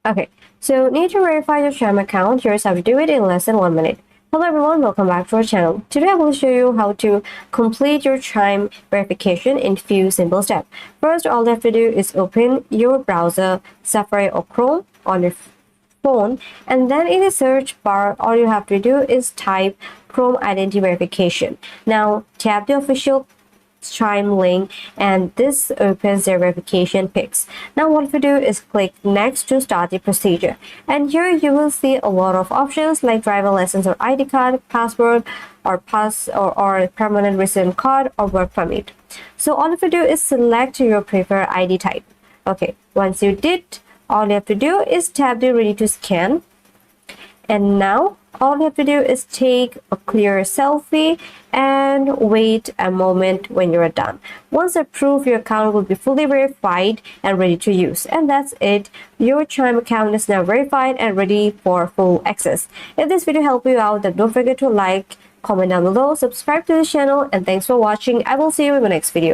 Okay, so need to verify your Chime account. Here's how to do it in less than 1 minute. Hello everyone, welcome back to our channel. Today I will show you how to complete your Chime verification in few simple steps. First, all you have to do is open your browser, Safari or Chrome on your phone, and then in the search bar, all you have to do is type Chrome Identity Verification. Now, tap the official Chime link and this opens their verification pics. Now what we do is click next to start the procedure, and here you will see a lot of options like driver license or ID card, password or permanent resident card or work permit. So all you have to do is select your preferred ID type. Okay, once you did, all you have to do is tap the ready to scan, and now all you have to do is take a clear selfie and wait a moment when you're done. Once approved, your account will be fully verified and ready to use. And that's it. Your Chime account is now verified and ready for full access. If this video helped you out, then don't forget to like, comment down below, subscribe to the channel, and thanks for watching. I will see you in the next video.